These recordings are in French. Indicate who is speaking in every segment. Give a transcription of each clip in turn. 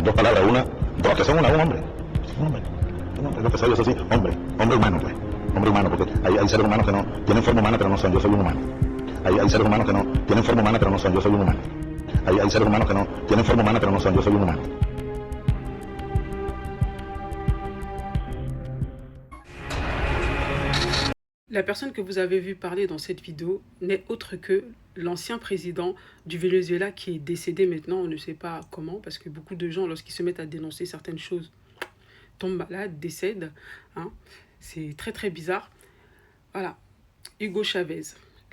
Speaker 1: dos palabras, una, dos que son una, un hombre. Un hombre. Un hombre, lo que soy, eso sí, hombre. Hombre humano, pues. Hombre humano, porque hay seres humanos que no tienen forma humana, pero no son, yo soy un humano. Hay seres humanos que no tienen forma humana, pero no son, yo soy un humano. Hay seres humanos que no tienen forma humana, pero no son, yo soy un humano.
Speaker 2: La personne que vous avez vu parler dans cette vidéo n'est autre que l'ancien président du Venezuela qui est décédé maintenant, on ne sait pas comment, parce que beaucoup de gens, lorsqu'ils se mettent à dénoncer certaines choses, tombent malades, décèdent. Hein. C'est très très bizarre. Voilà, Hugo Chavez,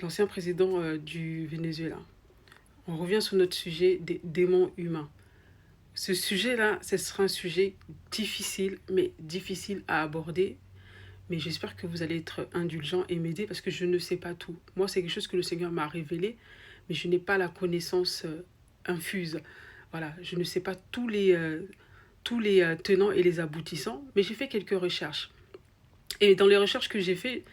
Speaker 2: l'ancien président du Venezuela. On revient sur notre sujet des démons humains. Ce sujet-là, ce sera un sujet difficile, mais difficile à aborder. Mais j'espère que vous allez être indulgent et m'aider parce que je ne sais pas tout. Moi, c'est quelque chose que le Seigneur m'a révélé, mais je n'ai pas la connaissance infuse. Voilà, je ne sais pas tous les tenants et les aboutissants, mais j'ai fait quelques recherches. Et dans les recherches que j'ai fait,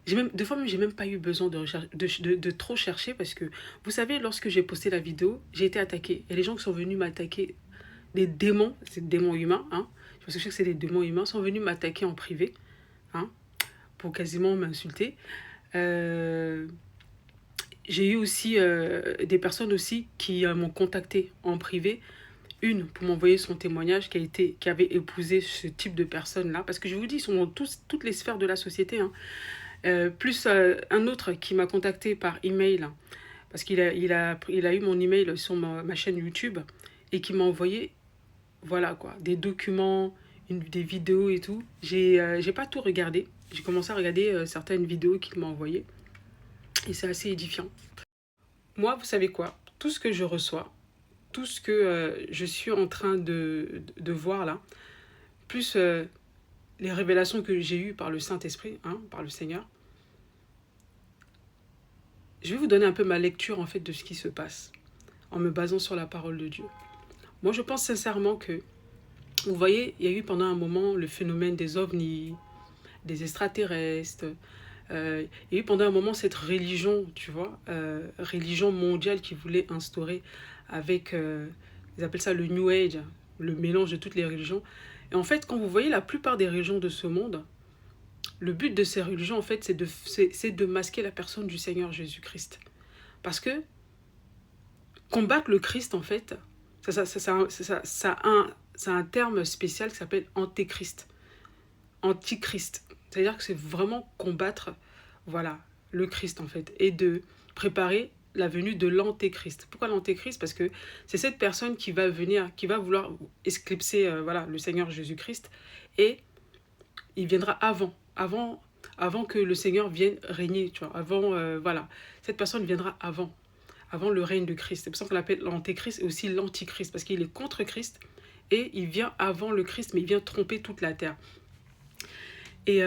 Speaker 2: des fois même, j'ai même pas eu besoin de trop chercher parce que, vous savez, lorsque j'ai posté la vidéo, j'ai été attaquée. Il y a des gens qui sont venus m'attaquer, des démons, c'est des démons humains, hein, parce que je sais que c'est des démons humains, sont venus m'attaquer en privé. Hein, pour quasiment m'insulter. J'ai eu aussi des personnes aussi qui m'ont contacté en privé. Une pour m'envoyer son témoignage qui avait épousé ce type de personnes-là. Parce que je vous dis, ils sont dans toutes les sphères de la société. Hein. Plus un autre qui m'a contacté par email. Parce qu'il a eu mon email sur ma chaîne YouTube. Et qui m'a envoyé, voilà quoi, des documents, des vidéos et tout. J'ai pas tout regardé. J'ai commencé à regarder certaines vidéos qu'il m'a envoyées. Et c'est assez édifiant. Moi, vous savez quoi? Tout ce que je reçois, tout ce que je suis en train de voir là, plus les révélations que j'ai eues par le Saint-Esprit, hein, par le Seigneur, je vais vous donner un peu ma lecture en fait de ce qui se passe, en me basant sur la parole de Dieu. Moi, je pense sincèrement que, vous voyez, il y a eu pendant un moment le phénomène des ovnis, des extraterrestres. Il y a eu pendant un moment cette religion, tu vois, religion mondiale qui voulait instaurer avec, ils appellent ça le New Age, le mélange de toutes les religions. Et en fait, quand vous voyez la plupart des religions de ce monde, le but de ces religions, en fait, c'est de masquer la personne du Seigneur Jésus-Christ. Parce que combattre le Christ, en fait, ça a un terme spécial qui s'appelle antéchrist. Antichrist. C'est-à-dire que c'est vraiment combattre, voilà, le Christ en fait, et de préparer la venue de l'antéchrist. Pourquoi l'antéchrist? Parce que c'est cette personne qui va venir, qui va vouloir éclipser voilà, le Seigneur Jésus-Christ, et il viendra avant que le Seigneur vienne régner, tu vois, avant, voilà, cette personne viendra avant le règne de Christ. C'est pour ça qu'on l'appelle l'antéchrist et aussi l'antichrist, parce qu'il est contre Christ, et il vient avant le Christ, mais il vient tromper toute la terre. Et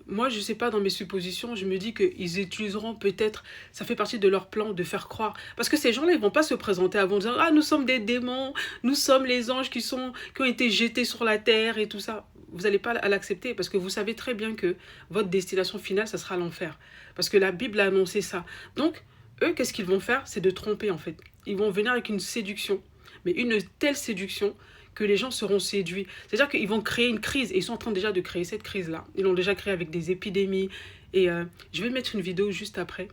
Speaker 2: moi, je sais pas, dans mes suppositions, je me dis qu'ils utiliseront peut-être, ça fait partie de leur plan de faire croire. Parce que ces gens-là, ils vont pas se présenter avant en disant « Ah, nous sommes des démons, nous sommes les anges qui ont été jetés sur la terre et tout ça. » Vous n'allez pas l'accepter parce que vous savez très bien que votre destination finale, ça sera l'enfer. Parce que la Bible a annoncé ça. Donc, eux, qu'est-ce qu'ils vont faire? C'est de tromper en fait. Ils vont venir avec une séduction. Mais une telle séduction que les gens seront séduits. C'est-à-dire qu'ils vont créer une crise. Et ils sont en train déjà de créer cette crise-là. Ils l'ont déjà créée avec des épidémies. Et je vais mettre une vidéo juste après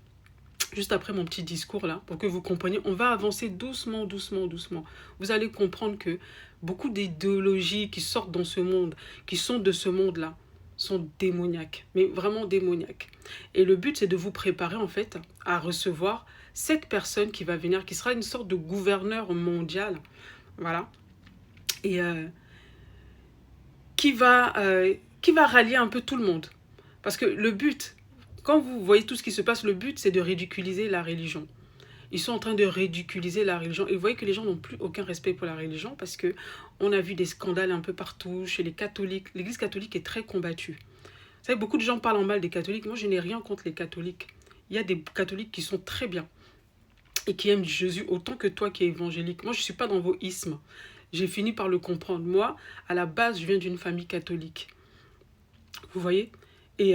Speaker 2: mon petit discours là, pour que vous compreniez. On va avancer doucement, doucement, doucement. Vous allez comprendre que beaucoup d'idéologies qui sortent dans ce monde, qui sont de ce monde-là, sont démoniaques. Mais vraiment démoniaques. Et le but, c'est de vous préparer en fait à recevoir cette personne qui va venir, qui sera une sorte de gouverneur mondial. Voilà. Et qui va rallier un peu tout le monde. Parce que le but, quand vous voyez tout ce qui se passe, le but c'est de ridiculiser la religion. Ils sont en train de ridiculiser la religion. Et vous voyez que les gens n'ont plus aucun respect pour la religion parce qu'on a vu des scandales un peu partout chez les catholiques. L'église catholique est très combattue. Vous savez, beaucoup de gens parlent en mal des catholiques. Moi, je n'ai rien contre les catholiques. Il y a des catholiques qui sont très bien et qui aiment Jésus autant que toi qui es évangélique. Moi, je ne suis pas dans vos ismes. J'ai fini par le comprendre. Moi, à la base, je viens d'une famille catholique. Vous voyez? Et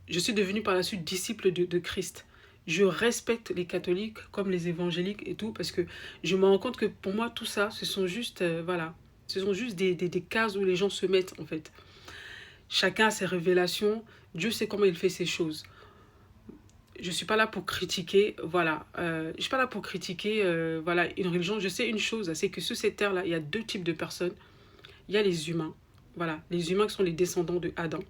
Speaker 2: je suis devenue par la suite disciple de Christ. Je respecte les catholiques comme les évangéliques et tout, parce que je me rends compte que pour moi, tout ça, ce sont juste, voilà, Ce sont juste des cases où les gens se mettent, en fait. Chacun a ses révélations. Dieu sait comment il fait ses choses. Je ne suis pas là pour critiquer, voilà. Je ne suis pas là pour critiquer, voilà, une religion. Je sais une chose, c'est que sur cette terre-là, il y a deux types de personnes. Il y a les humains, voilà. Les humains qui sont les descendants de Adam.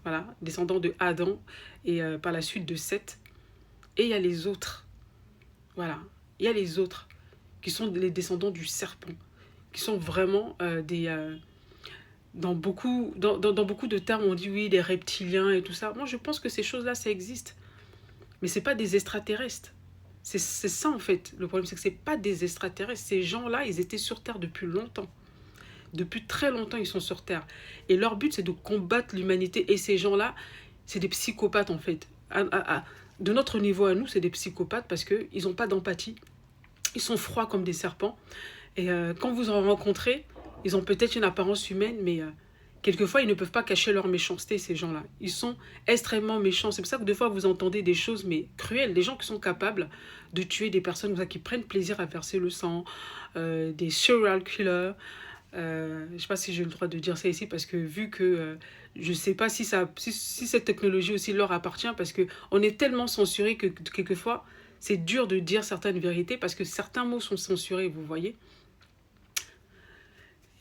Speaker 2: Voilà, descendants de Adam et par la suite de Seth. Et il y a les autres, voilà. Il y a les autres qui sont les descendants du serpent, qui sont vraiment dans beaucoup de termes, on dit oui, les reptiliens et tout ça. Moi, je pense que ces choses-là, ça existe. Mais ce n'est pas des extraterrestres. C'est ça, en fait. Le problème, c'est que ce n'est pas des extraterrestres. Ces gens-là, ils étaient sur Terre depuis longtemps. Depuis très longtemps, ils sont sur Terre. Et leur but, c'est de combattre l'humanité. Et ces gens-là, c'est des psychopathes, en fait. De notre niveau à nous, c'est des psychopathes parce qu'ils n'ont pas d'empathie. Ils sont froids comme des serpents. Et quand vous en rencontrez, ils ont peut-être une apparence humaine, mais quelquefois, ils ne peuvent pas cacher leur méchanceté, ces gens-là. Ils sont extrêmement méchants. C'est pour ça que des fois, vous entendez des choses, mais cruelles. Des gens qui sont capables de tuer des personnes qui prennent plaisir à verser le sang, des serial killers. Je ne sais pas si j'ai le droit de dire ça ici, parce que vu que je ne sais pas si cette technologie aussi leur appartient, parce qu'on est tellement censuré que quelquefois, c'est dur de dire certaines vérités, parce que certains mots sont censurés, vous voyez.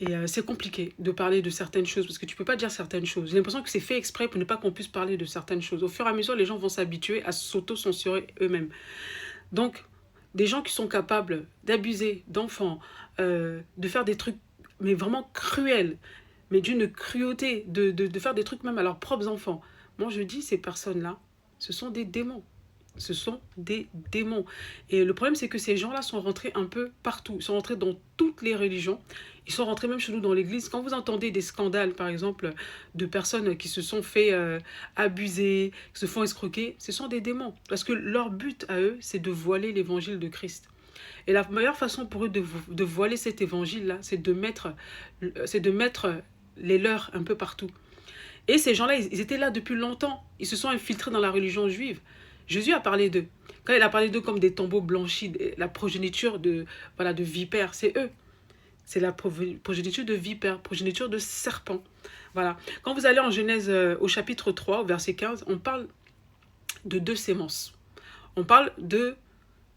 Speaker 2: Et c'est compliqué de parler de certaines choses, parce que tu ne peux pas dire certaines choses. J'ai l'impression que c'est fait exprès pour ne pas qu'on puisse parler de certaines choses. Au fur et à mesure, les gens vont s'habituer à s'auto-censurer eux-mêmes. Donc, des gens qui sont capables d'abuser d'enfants, de faire des trucs, mais vraiment cruels, mais d'une cruauté, de faire des trucs même à leurs propres enfants. Moi, je dis, ces personnes-là, ce sont des démons. Ce sont des démons. Et le problème, c'est que ces gens-là sont rentrés un peu partout. Ils sont rentrés dans toutes les religions. Ils sont rentrés même chez nous dans l'église. Quand vous entendez des scandales, par exemple, de personnes qui se sont fait abuser, qui se font escroquer, ce sont des démons. Parce que leur but à eux, c'est de voiler l'évangile de Christ. Et la meilleure façon pour eux de voiler cet évangile-là, c'est de mettre les leurs un peu partout. Et ces gens-là, ils étaient là depuis longtemps. Ils se sont infiltrés dans la religion juive. Jésus a parlé d'eux. Quand il a parlé d'eux comme des tombeaux blanchis, la progéniture de vipères, c'est eux. C'est la progéniture de vipères, progéniture de serpents. Voilà. Quand vous allez en Genèse au chapitre 3, au verset 15, on parle de deux sémences. On parle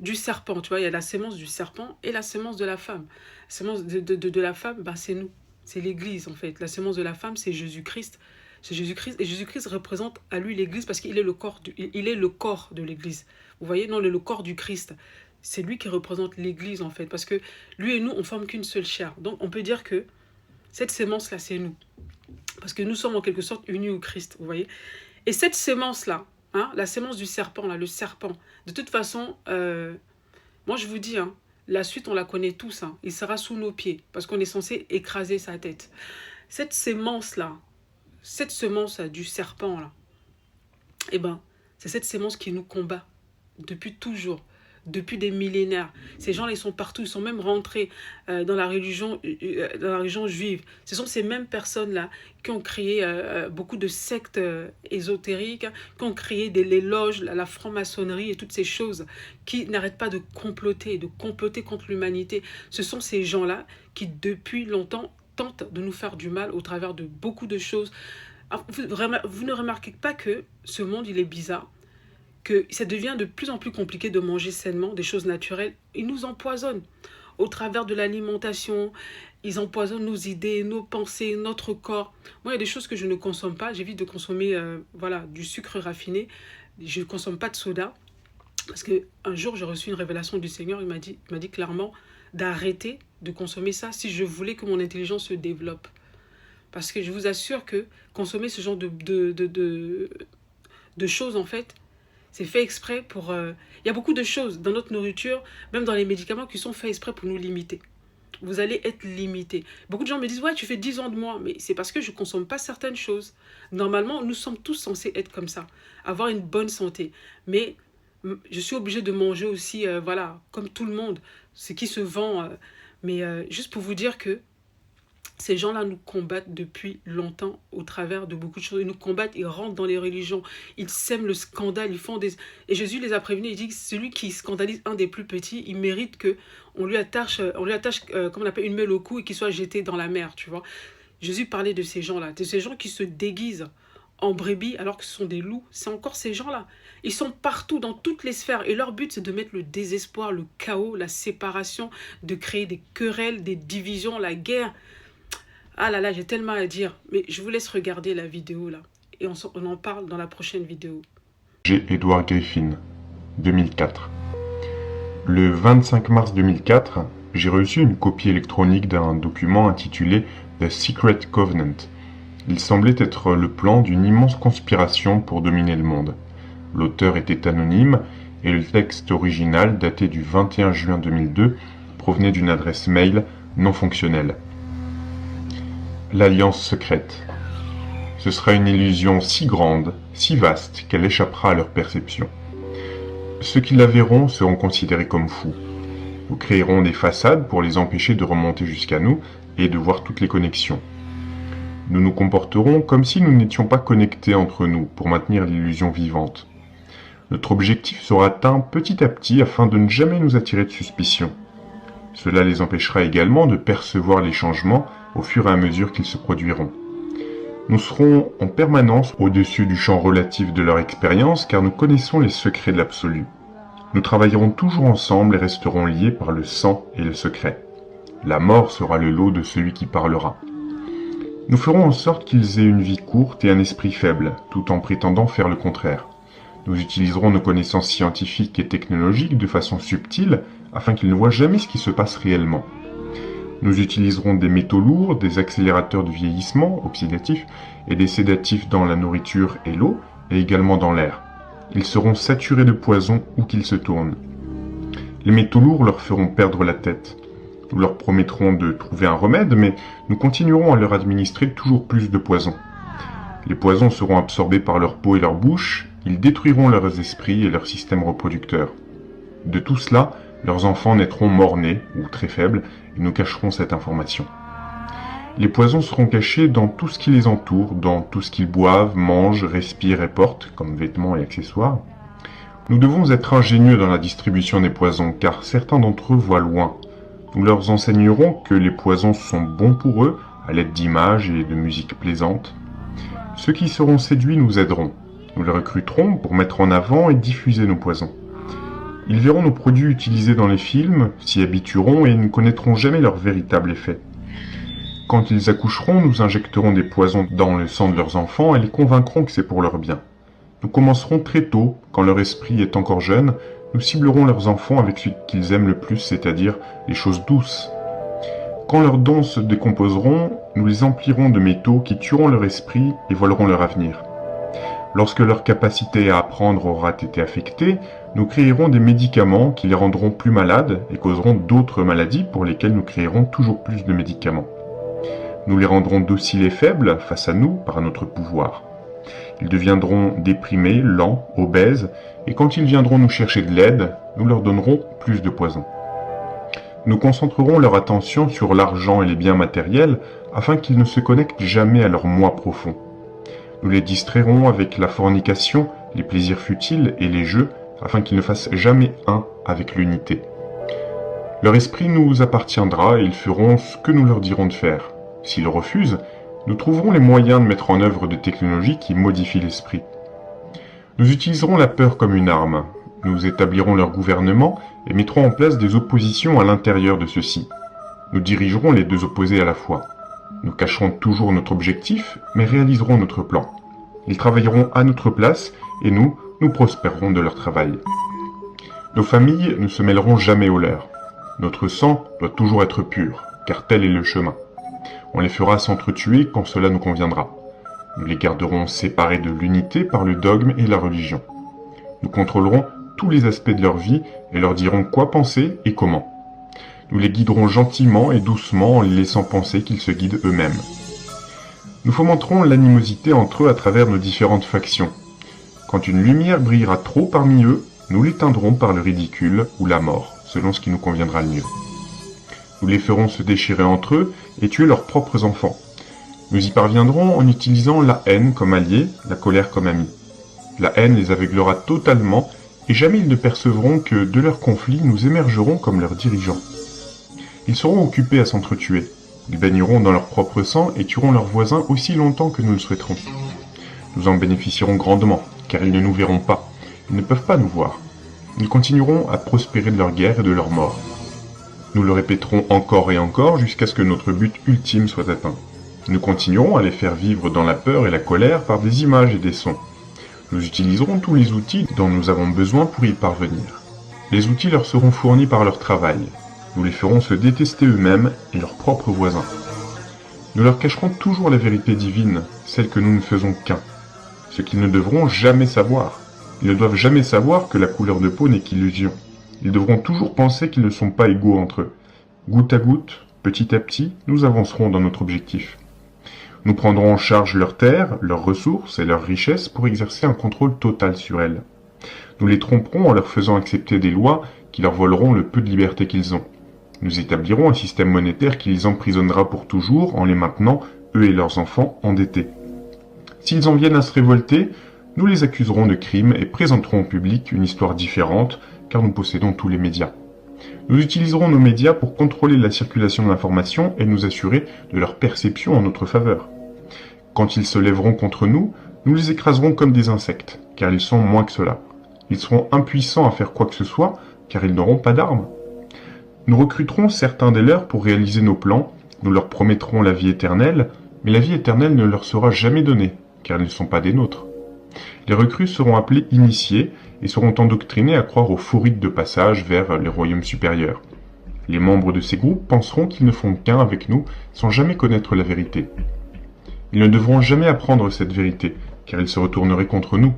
Speaker 2: du serpent, tu vois, il y a la sémence du serpent et la sémence de la femme. La sémence de la femme, ben, c'est nous. C'est l'Église, en fait. La sémence de la femme, c'est Jésus-Christ. C'est Jésus-Christ. Et Jésus-Christ représente à lui l'Église parce qu'il est le corps de l'Église. Vous voyez, non, le corps du Christ. C'est lui qui représente l'Église, en fait. Parce que lui et nous, on ne forme qu'une seule chair. Donc, on peut dire que cette sémence-là, c'est nous. Parce que nous sommes en quelque sorte unis au Christ, vous voyez. Et cette sémence-là, hein, la sémence du serpent, là, le serpent, de toute façon, moi, je vous dis, hein, la suite, on la connaît tous. Hein, il sera sous nos pieds parce qu'on est censé écraser sa tête. Cette sémence-là, cette semence du serpent là, eh ben, c'est cette sémence qui nous combat depuis toujours, depuis des millénaires. Ces gens-là, ils sont partout, ils sont même rentrés dans la religion juive. Ce sont ces mêmes personnes-là qui ont créé beaucoup de sectes ésotériques, qui ont créé les loges, la franc-maçonnerie et toutes ces choses, qui n'arrêtent pas de comploter contre l'humanité. Ce sont ces gens-là qui, depuis longtemps, tentent de nous faire du mal au travers de beaucoup de choses. Alors, vous ne remarquez pas que ce monde, il est bizarre, que ça devient de plus en plus compliqué de manger sainement, des choses naturelles. Ils nous empoisonnent au travers de l'alimentation. Ils empoisonnent nos idées, nos pensées, notre corps. Moi, il y a des choses que je ne consomme pas. J'évite de consommer du sucre raffiné. Je ne consomme pas de soda. Parce qu'un jour, j'ai reçu une révélation du Seigneur. Il m'a dit clairement d'arrêter de consommer ça si je voulais que mon intelligence se développe. Parce que je vous assure que consommer ce genre de choses, en fait, c'est fait exprès pour... Il y a beaucoup de choses dans notre nourriture, même dans les médicaments, qui sont faits exprès pour nous limiter. Vous allez être limité. Beaucoup de gens me disent, ouais, tu fais 10 ans de moins. Mais c'est parce que je ne consomme pas certaines choses. Normalement, nous sommes tous censés être comme ça, avoir une bonne santé. Mais je suis obligée de manger aussi, comme tout le monde, ce qui se vend. Mais juste pour vous dire que Ces gens-là nous combattent depuis longtemps au travers de beaucoup de choses. Ils nous combattent, ils rentrent dans les religions, ils sèment le scandale, ils font des... Et Jésus les a prévenus, il dit que celui qui scandalise un des plus petits, il mérite que on lui attache comment on appelle, une mêle au cou et qu'il soit jeté dans la mer, tu vois. Jésus parlait de ces gens-là, de ces gens qui se déguisent en brebis alors que ce sont des loups. C'est encore ces gens-là. Ils sont partout, dans toutes les sphères. Et leur but, c'est de mettre le désespoir, le chaos, la séparation, de créer des querelles, des divisions, la guerre. Ah là là, j'ai tellement à dire. Mais je vous laisse regarder la vidéo là. Et on en parle dans la prochaine vidéo.
Speaker 3: G. Edward Griffin, 2004. Le 25 mars 2004, j'ai reçu une copie électronique d'un document intitulé The Secret Covenant. Il semblait être le plan d'une immense conspiration pour dominer le monde. L'auteur était anonyme et le texte original, daté du 21 juin 2002, provenait d'une adresse mail non fonctionnelle. L'Alliance secrète. Ce sera une illusion si grande, si vaste, qu'elle échappera à leur perception. Ceux qui la verront seront considérés comme fous. Nous créerons des façades pour les empêcher de remonter jusqu'à nous et de voir toutes les connexions. Nous nous comporterons comme si nous n'étions pas connectés entre nous pour maintenir l'illusion vivante. Notre objectif sera atteint petit à petit afin de ne jamais nous attirer de suspicion. Cela les empêchera également de percevoir les changements au fur et à mesure qu'ils se produiront. Nous serons en permanence au-dessus du champ relatif de leur expérience car nous connaissons les secrets de l'absolu. Nous travaillerons toujours ensemble et resterons liés par le sang et le secret. La mort sera le lot de celui qui parlera. Nous ferons en sorte qu'ils aient une vie courte et un esprit faible, tout en prétendant faire le contraire. Nous utiliserons nos connaissances scientifiques et technologiques de façon subtile afin qu'ils ne voient jamais ce qui se passe réellement. Nous utiliserons des métaux lourds, des accélérateurs de vieillissement oxydatifs et des sédatifs dans la nourriture et l'eau, et également dans l'air. Ils seront saturés de poison où qu'ils se tournent. Les métaux lourds leur feront perdre la tête. Nous leur promettrons de trouver un remède, mais nous continuerons à leur administrer toujours plus de poison. Les poisons seront absorbés par leur peau et leur bouche, ils détruiront leurs esprits et leur système reproducteur. De tout cela, leurs enfants naîtront morts-nés ou très faibles, et nous cacherons cette information. Les poisons seront cachés dans tout ce qui les entoure, dans tout ce qu'ils boivent, mangent, respirent et portent, comme vêtements et accessoires. Nous devons être ingénieux dans la distribution des poisons, car certains d'entre eux voient loin. Nous leur enseignerons que les poisons sont bons pour eux, à l'aide d'images et de musique plaisante. Ceux qui seront séduits nous aideront. Nous les recruterons pour mettre en avant et diffuser nos poisons. Ils verront nos produits utilisés dans les films, s'y habitueront et ne connaîtront jamais leur véritable effet. Quand ils accoucheront, nous injecterons des poisons dans le sang de leurs enfants et les convaincrons que c'est pour leur bien. Nous commencerons très tôt, quand leur esprit est encore jeune, nous ciblerons leurs enfants avec ce qu'ils aiment le plus, c'est-à-dire les choses douces. Quand leurs dons se décomposeront, nous les emplirons de métaux qui tueront leur esprit et voleront leur avenir. Lorsque leur capacité à apprendre aura été affectée, nous créerons des médicaments qui les rendront plus malades et causeront d'autres maladies pour lesquelles nous créerons toujours plus de médicaments. Nous les rendrons dociles et faibles face à nous par notre pouvoir. Ils deviendront déprimés, lents, obèses, et quand ils viendront nous chercher de l'aide, nous leur donnerons plus de poison. Nous concentrerons leur attention sur l'argent et les biens matériels afin qu'ils ne se connectent jamais à leur moi profond. Nous les distrairons avec la fornication, les plaisirs futiles et les jeux afin qu'ils ne fassent jamais un avec l'unité. Leur esprit nous appartiendra et ils feront ce que nous leur dirons de faire. S'ils refusent, nous trouverons les moyens de mettre en œuvre des technologies qui modifient l'esprit. Nous utiliserons la peur comme une arme. Nous établirons leur gouvernement et mettrons en place des oppositions à l'intérieur de ceux-ci. Nous dirigerons les deux opposés à la fois. Nous cacherons toujours notre objectif, mais réaliserons notre plan. Ils travailleront à notre place et nous prospérerons de leur travail. Nos familles ne se mêleront jamais au leur. Notre sang doit toujours être pur, car tel est le chemin. On les fera s'entretuer quand cela nous conviendra. Nous les garderons séparés de l'unité par le dogme et la religion. Nous contrôlerons tous les aspects de leur vie et leur dirons quoi penser et comment. Nous les guiderons gentiment et doucement en les laissant penser qu'ils se guident eux-mêmes. Nous fomenterons l'animosité entre eux à travers nos différentes factions. Quand une lumière brillera trop parmi eux, nous l'éteindrons par le ridicule ou la mort, selon ce qui nous conviendra le mieux. Nous les ferons se déchirer entre eux et tuer leurs propres enfants. Nous y parviendrons en utilisant la haine comme allié, la colère comme ami. La haine les aveuglera totalement et jamais ils ne percevront que de leur conflit nous émergerons comme leurs dirigeants. Ils seront occupés à s'entretuer. Ils baigneront dans leur propre sang et tueront leurs voisins aussi longtemps que nous le souhaiterons. Nous en bénéficierons grandement, car ils ne nous verront pas. Ils ne peuvent pas nous voir. Ils continueront à prospérer de leur guerre et de leur mort. Nous le répéterons encore et encore jusqu'à ce que notre but ultime soit atteint. Nous continuerons à les faire vivre dans la peur et la colère par des images et des sons. Nous utiliserons tous les outils dont nous avons besoin pour y parvenir. Les outils leur seront fournis par leur travail. Nous les ferons se détester eux-mêmes et leurs propres voisins. Nous leur cacherons toujours la vérité divine, celle que nous ne faisons qu'un. Ce qu'ils ne devront jamais savoir. Ils ne doivent jamais savoir que la couleur de peau n'est qu'illusion. Ils devront toujours penser qu'ils ne sont pas égaux entre eux. Goutte à goutte, petit à petit, nous avancerons dans notre objectif. Nous prendrons en charge leurs terres, leurs ressources et leurs richesses pour exercer un contrôle total sur elles. Nous les tromperons en leur faisant accepter des lois qui leur voleront le peu de liberté qu'ils ont. Nous établirons un système monétaire qui les emprisonnera pour toujours en les maintenant, eux et leurs enfants, endettés. S'ils en viennent à se révolter, nous les accuserons de crimes et présenterons au public une histoire différente, car nous possédons tous les médias. Nous utiliserons nos médias pour contrôler la circulation de l'information et nous assurer de leur perception en notre faveur. Quand ils se lèveront contre nous, nous les écraserons comme des insectes, car ils sont moins que cela. Ils seront impuissants à faire quoi que ce soit, car ils n'auront pas d'armes. Nous recruterons certains des leurs pour réaliser nos plans, nous leur promettrons la vie éternelle, mais la vie éternelle ne leur sera jamais donnée, car ils ne sont pas des nôtres. Les recrues seront appelés initiés et seront endoctrinés à croire aux faux rites de passage vers les royaumes supérieurs. Les membres de ces groupes penseront qu'ils ne font qu'un avec nous sans jamais connaître la vérité. Ils ne devront jamais apprendre cette vérité, car ils se retourneraient contre nous.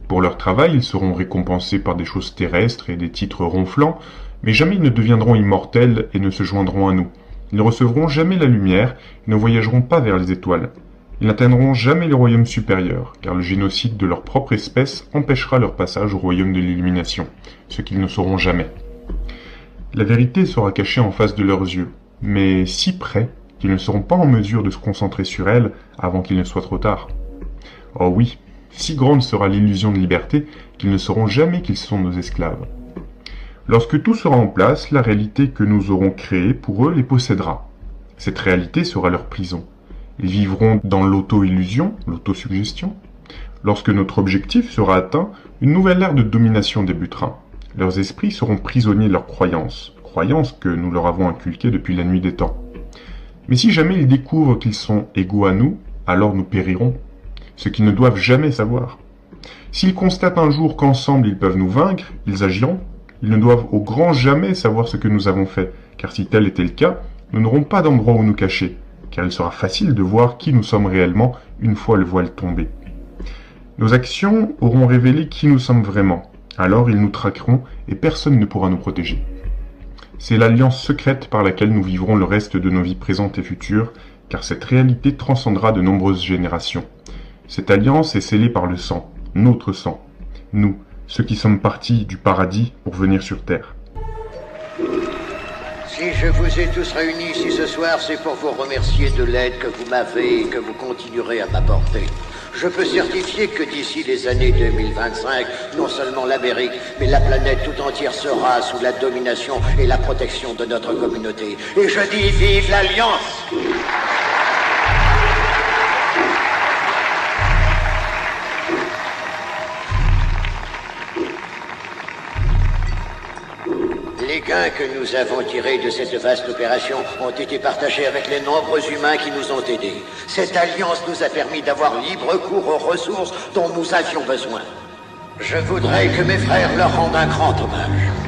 Speaker 3: Pour leur travail, ils seront récompensés par des choses terrestres et des titres ronflants, mais jamais ils ne deviendront immortels et ne se joindront à nous. Ils ne recevront jamais la lumière et ne voyageront pas vers les étoiles. Ils n'atteindront jamais les royaumes supérieurs, car le génocide de leur propre espèce empêchera leur passage au royaume de l'illumination, ce qu'ils ne sauront jamais. La vérité sera cachée en face de leurs yeux, mais si près qu'ils ne seront pas en mesure de se concentrer sur elle avant qu'il ne soit trop tard. Oh oui, si grande sera l'illusion de liberté qu'ils ne sauront jamais qu'ils sont nos esclaves. Lorsque tout sera en place, la réalité que nous aurons créée pour eux les possédera. Cette réalité sera leur prison. Ils vivront dans l'auto-illusion, l'autosuggestion. Lorsque notre objectif sera atteint, une nouvelle ère de domination débutera. Leurs esprits seront prisonniers de leurs croyances que nous leur avons inculquées depuis la nuit des temps. Mais si jamais ils découvrent qu'ils sont égaux à nous, alors nous périrons, ce qu'ils ne doivent jamais savoir. S'ils constatent un jour qu'ensemble ils peuvent nous vaincre, ils agiront. Ils ne doivent au grand jamais savoir ce que nous avons fait, car si tel était le cas, nous n'aurons pas d'endroit où nous cacher, car il sera facile de voir qui nous sommes réellement une fois le voile tombé. Nos actions auront révélé qui nous sommes vraiment, alors ils nous traqueront et personne ne pourra nous protéger. C'est l'alliance secrète par laquelle nous vivrons le reste de nos vies présentes et futures, car cette réalité transcendra de nombreuses générations. Cette alliance est scellée par le sang, notre sang, nous, ceux qui sommes partis du paradis pour venir sur terre.
Speaker 4: Si je vous ai tous réunis ici ce soir, c'est pour vous remercier de l'aide que vous m'avez et que vous continuerez à m'apporter. Je peux certifier que d'ici les années 2025, non seulement l'Amérique, mais la planète tout entière sera sous la domination et la protection de notre communauté. Et je dis vive l'Alliance! Les gains que nous avons tirés de cette vaste opération ont été partagés avec les nombreux humains qui nous ont aidés. Cette alliance nous a permis d'avoir libre cours aux ressources dont nous avions besoin. Je voudrais que mes frères leur rendent un grand hommage.